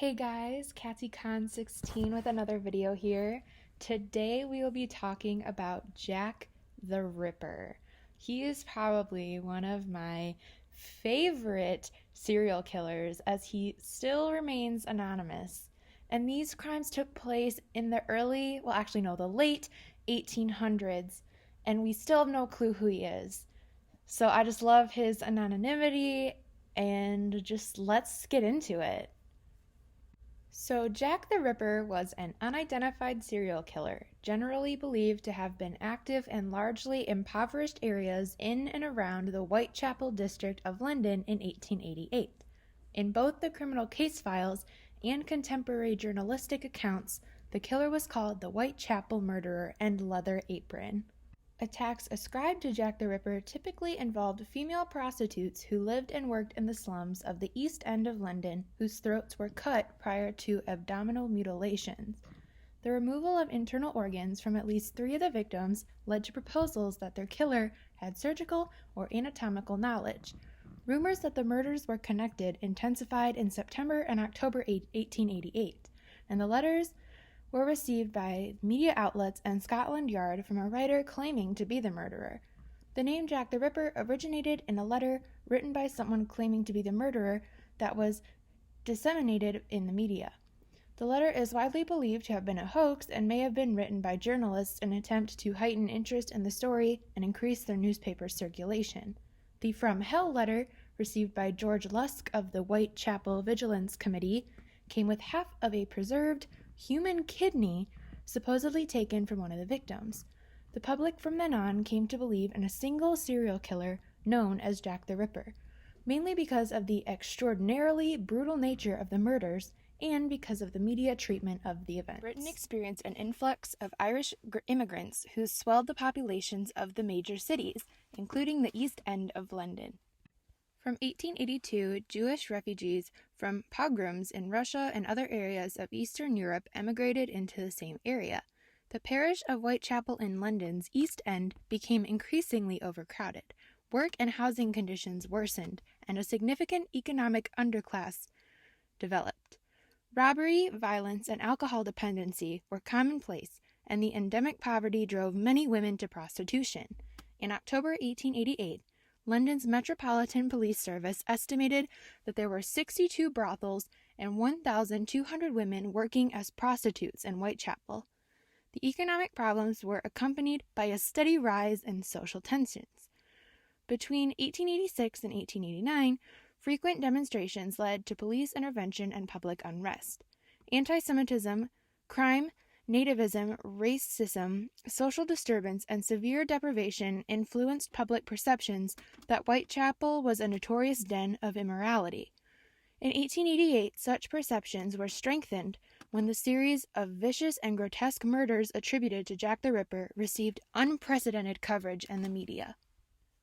Hey guys, CatsyCon16 with another video here. Today we will be talking about Jack the Ripper. He is probably one of my favorite serial killers as he still remains anonymous. And these crimes took place in the the late 1800s, and we still have no clue who he is. So I just love his anonymity, and just let's get into it. So, Jack the Ripper was an unidentified serial killer, generally believed to have been active in largely impoverished areas in and around the Whitechapel district of London in 1888. In both the criminal case files and contemporary journalistic accounts, the killer was called the Whitechapel Murderer and Leather Apron. Attacks ascribed to Jack the Ripper typically involved female prostitutes who lived and worked in the slums of the East End of London whose throats were cut prior to abdominal mutilations. The removal of internal organs from at least 3 of the victims led to proposals that their killer had surgical or anatomical knowledge. Rumors that the murders were connected intensified in September and October 1888, and the letters were received by media outlets and Scotland Yard from a writer claiming to be the murderer. The name Jack the Ripper originated in a letter written by someone claiming to be the murderer that was disseminated in the media. The letter is widely believed to have been a hoax and may have been written by journalists in an attempt to heighten interest in the story and increase their newspaper's circulation. The From Hell letter, received by George Lusk of the Whitechapel Vigilance Committee, came with half of a preserved human kidney supposedly taken from one of the victims. The public from then on came to believe in a single serial killer known as Jack the Ripper, mainly because of the extraordinarily brutal nature of the murders and because of the media treatment of the events. Britain experienced an influx of Irish immigrants who swelled the populations of the major cities, including the East End of London. From 1882, Jewish refugees from pogroms in Russia and other areas of Eastern Europe emigrated into the same area. The parish of Whitechapel in London's East End became increasingly overcrowded. Work and housing conditions worsened, and a significant economic underclass developed. Robbery, violence, and alcohol dependency were commonplace, and the endemic poverty drove many women to prostitution. In October 1888, London's Metropolitan Police Service estimated that there were 62 brothels and 1,200 women working as prostitutes in Whitechapel. The economic problems were accompanied by a steady rise in social tensions. Between 1886 and 1889, frequent demonstrations led to police intervention and public unrest. Anti-Semitism, crime, nativism, racism, social disturbance, and severe deprivation influenced public perceptions that Whitechapel was a notorious den of immorality. In 1888, such perceptions were strengthened when the series of vicious and grotesque murders attributed to Jack the Ripper received unprecedented coverage in the media.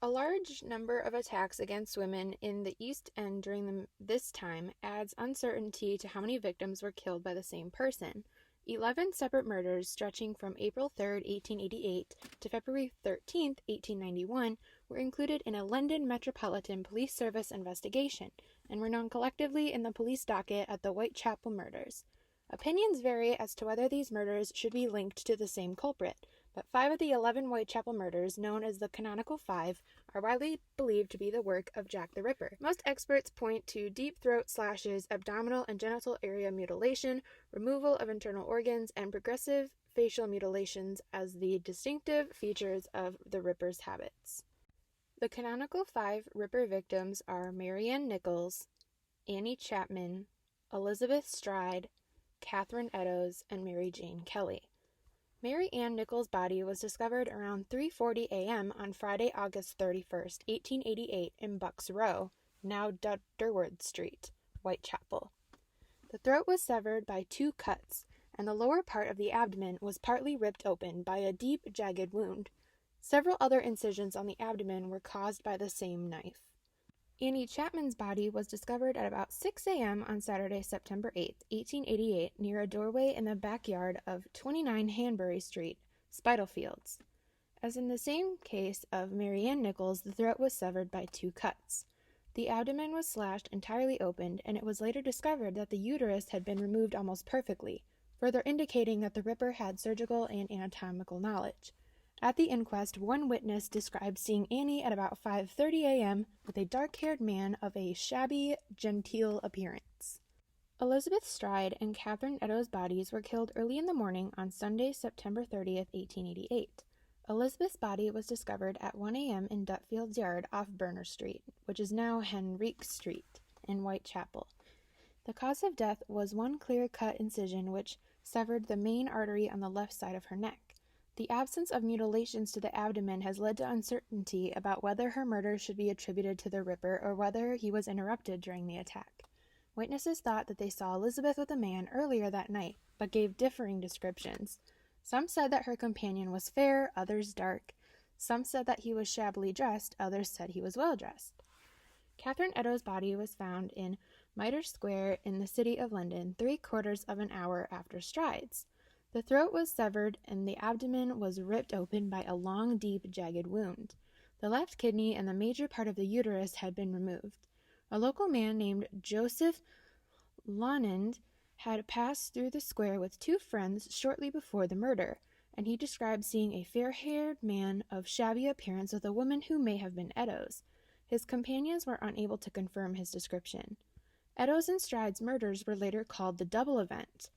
A large number of attacks against women in the East End during this time adds uncertainty to how many victims were killed by the same person. 11 separate murders stretching from April 3, 1888 to February 13, 1891 were included in a London Metropolitan Police Service investigation and were known collectively in the police docket as the Whitechapel murders. Opinions vary as to whether these murders should be linked to the same culprit, but 5 of the 11 Whitechapel murders, known as the Canonical Five, are widely believed to be the work of Jack the Ripper. Most experts point to deep throat slashes, abdominal and genital area mutilation, removal of internal organs, and progressive facial mutilations as the distinctive features of the Ripper's habits. The Canonical Five Ripper victims are Mary Ann Nichols, Annie Chapman, Elizabeth Stride, Catherine Eddowes, and Mary Jane Kelly. Mary Ann Nichols' body was discovered around 3:40 a.m. on Friday, August 31, 1888, in Bucks Row, now Durward Street, Whitechapel. The throat was severed by 2 cuts, and the lower part of the abdomen was partly ripped open by a deep, jagged wound. Several other incisions on the abdomen were caused by the same knife. Annie Chapman's body was discovered at about 6 a.m. on Saturday, September 8, 1888, near a doorway in the backyard of 29 Hanbury Street, Spitalfields. As in the same case of Mary Ann Nichols, the throat was severed by 2 cuts. The abdomen was slashed entirely open, and it was later discovered that the uterus had been removed almost perfectly, further indicating that the Ripper had surgical and anatomical knowledge. At the inquest, one witness described seeing Annie at about 5:30 a.m. with a dark-haired man of a shabby, genteel appearance. Elizabeth Stride and Catherine Eddowes' bodies were killed early in the morning on Sunday, September 30th, 1888. Elizabeth's body was discovered at 1 a.m. in Dutfield's yard off Berner Street, which is now Henrique Street, in Whitechapel. The cause of death was one clear-cut incision which severed the main artery on the left side of her neck. The absence of mutilations to the abdomen has led to uncertainty about whether her murder should be attributed to the Ripper or whether he was interrupted during the attack. Witnesses thought that they saw Elizabeth with a man earlier that night, but gave differing descriptions. Some said that her companion was fair, others dark. Some said that he was shabbily dressed, others said he was well dressed. Catherine Eddowes' body was found in Mitre Square in the city of London 3/4 of an hour after Stride's. The throat was severed and the abdomen was ripped open by a long, deep, jagged wound. The left kidney and the major part of the uterus had been removed. A local man named Joseph Lonand had passed through the square with two friends shortly before the murder, and he described seeing a fair-haired man of shabby appearance with a woman who may have been Eddowes. His companions were unable to confirm his description. Eddowes and Stride's murders were later called the double event.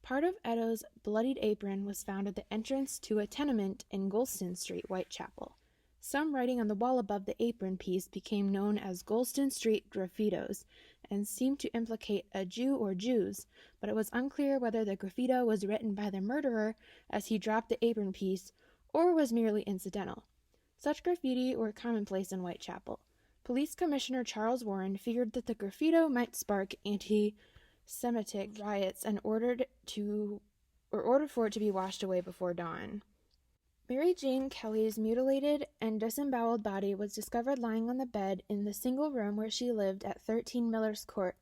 Part of Eddowes' bloodied apron was found at the entrance to a tenement in Golston Street, Whitechapel. Some writing on the wall above the apron piece became known as Golston Street graffitos and seemed to implicate a Jew or Jews, but it was unclear whether the graffito was written by the murderer as he dropped the apron piece or was merely incidental. Such graffiti were commonplace in Whitechapel. Police Commissioner Charles Warren feared that the graffito might spark anti-Semitic riots and ordered for it to be washed away before dawn. Mary Jane Kelly's mutilated and disemboweled body was discovered lying on the bed in the single room where she lived at 13 Miller's Court,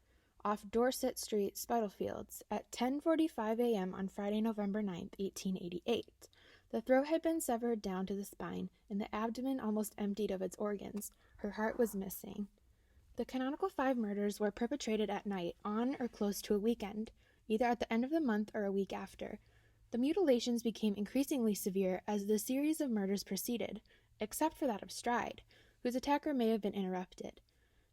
off Dorset Street, Spitalfields, at 10:45 a.m. on Friday, November 9, 1888. The throat had been severed down to the spine, and the abdomen almost emptied of its organs. Her heart was missing. The canonical 5 murders were perpetrated at night, on or close to a weekend, either at the end of the month or a week after. The mutilations became increasingly severe as the series of murders proceeded, except for that of Stride, whose attacker may have been interrupted.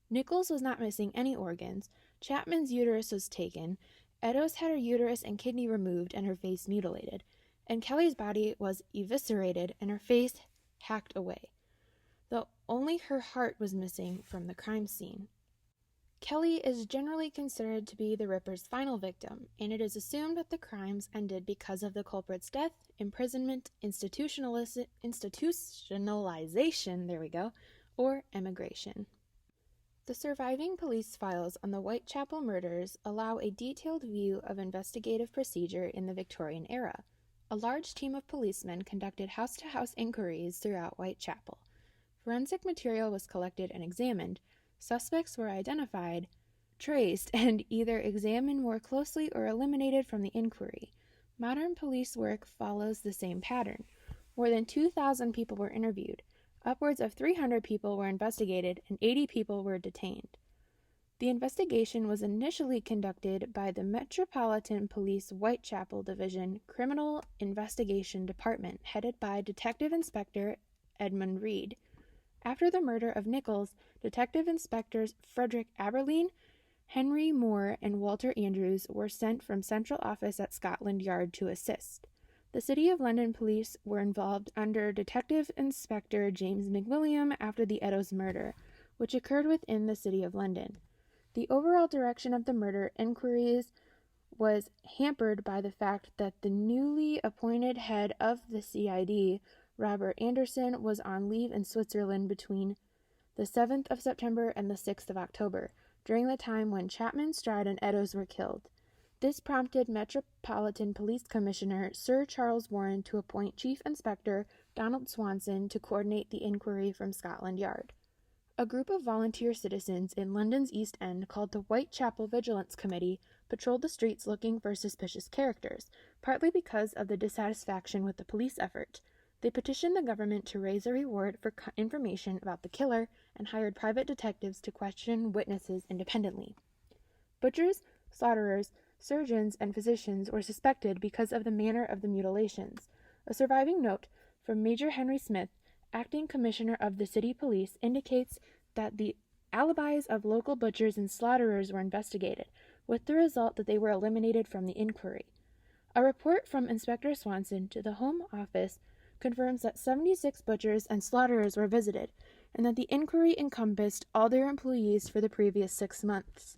Nichols was not missing any organs, Chapman's uterus was taken, Eddowes had her uterus and kidney removed and her face mutilated, and Kelly's body was eviscerated and her face hacked away, though only her heart was missing from the crime scene. Kelly is generally considered to be the Ripper's final victim, and it is assumed that the crimes ended because of the culprit's death, imprisonment, institutionalization, or emigration. The surviving police files on the Whitechapel murders allow a detailed view of investigative procedure in the Victorian era. A large team of policemen conducted house-to-house inquiries throughout Whitechapel. Forensic material was collected and examined. Suspects were identified, traced, and either examined more closely or eliminated from the inquiry. Modern police work follows the same pattern. More than 2,000 people were interviewed. Upwards of 300 people were investigated, and 80 people were detained. The investigation was initially conducted by the Metropolitan Police Whitechapel Division Criminal Investigation Department, headed by Detective Inspector Edmund Reed. After the murder of Nichols, Detective Inspectors Frederick Aberline, Henry Moore, and Walter Andrews were sent from Central Office at Scotland Yard to assist. The City of London Police were involved under Detective Inspector James McWilliam after the Eddowes murder, which occurred within the City of London. The overall direction of the murder inquiries was hampered by the fact that the newly appointed head of the CID, Robert Anderson, was on leave in Switzerland between the 7th of September and the 6th of October, during the time when Chapman, Stride, and Eddowes were killed. This prompted Metropolitan Police Commissioner Sir Charles Warren to appoint Chief Inspector Donald Swanson to coordinate the inquiry from Scotland Yard. A group of volunteer citizens in London's East End called the Whitechapel Vigilance Committee patrolled the streets looking for suspicious characters, partly because of the dissatisfaction with the police effort. They petitioned the government to raise a reward for information about the killer and hired private detectives to question witnesses independently. Butchers, slaughterers, surgeons, and physicians were suspected because of the manner of the mutilations. A surviving note from Major Henry Smith, acting commissioner of the city police, indicates that the alibis of local butchers and slaughterers were investigated, with the result that they were eliminated from the inquiry. A report from Inspector Swanson to the Home Office confirms that 76 butchers and slaughterers were visited, and that the inquiry encompassed all their employees for the previous 6 months.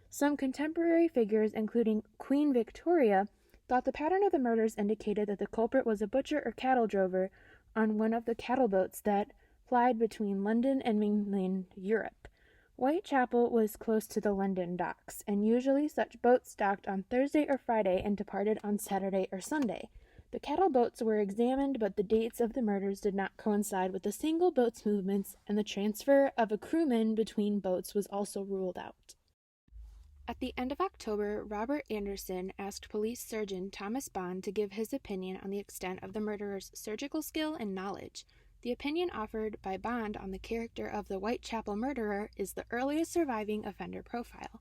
Some contemporary figures, including Queen Victoria, thought the pattern of the murders indicated that the culprit was a butcher or cattle drover on one of the cattle boats that plied between London and mainland Europe. Whitechapel was close to the London docks, and usually such boats docked on Thursday or Friday and departed on Saturday or Sunday. The cattle boats were examined, but the dates of the murders did not coincide with the single boat's movements, and the transfer of a crewman between boats was also ruled out. At the end of October, Robert Anderson asked police surgeon Thomas Bond to give his opinion on the extent of the murderer's surgical skill and knowledge. The opinion offered by Bond on the character of the Whitechapel murderer is the earliest surviving offender profile.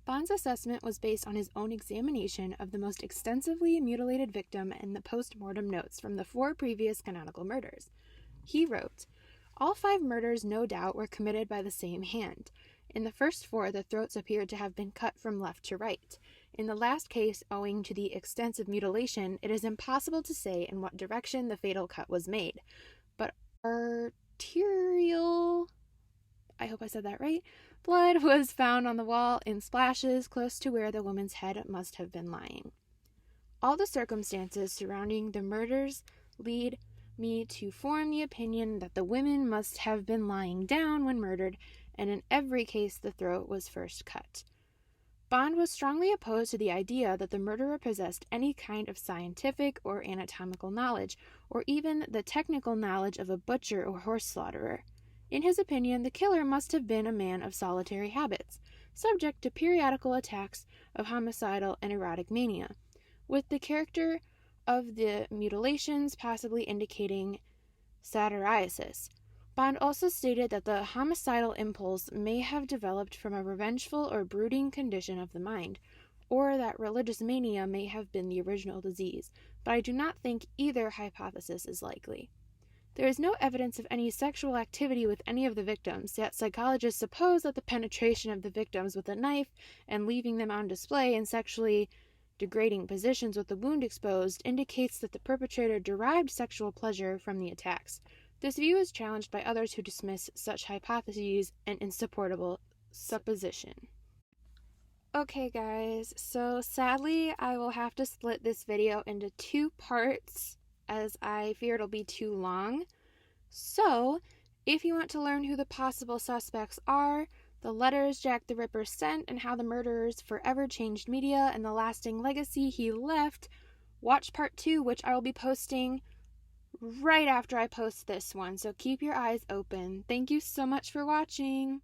Bond's assessment was based on his own examination of the most extensively mutilated victim and the post-mortem notes from the 4 previous canonical murders. He wrote, "All 5 murders, no doubt, were committed by the same hand. In the first 4, the throats appeared to have been cut from left to right. In the last case, owing to the extensive mutilation, it is impossible to say in what direction the fatal cut was made. But arterial, I hope I said that right, blood was found on the wall in splashes close to where the woman's head must have been lying. All the circumstances surrounding the murders lead me to form the opinion that the women must have been lying down when murdered, and in every case the throat was first cut." Bond was strongly opposed to the idea that the murderer possessed any kind of scientific or anatomical knowledge, or even the technical knowledge of a butcher or horse slaughterer. In his opinion, the killer must have been a man of solitary habits, subject to periodical attacks of homicidal and erotic mania, with the character of the mutilations possibly indicating satyriasis. Bond also stated that the homicidal impulse may have developed from a revengeful or brooding condition of the mind, or that religious mania may have been the original disease, but I do not think either hypothesis is likely. There is no evidence of any sexual activity with any of the victims, yet psychologists suppose that the penetration of the victims with a knife and leaving them on display in sexually degrading positions with the wound exposed indicates that the perpetrator derived sexual pleasure from the attacks. This view is challenged by others who dismiss such hypotheses an insupportable supposition. Okay guys, so sadly I will have to split this video into 2 parts as I fear it'll be too long. So, if you want to learn who the possible suspects are, the letters Jack the Ripper sent, and how the murderers forever changed media and the lasting legacy he left, watch part 2, which I will be posting right after I post this one, so keep your eyes open. Thank you so much for watching!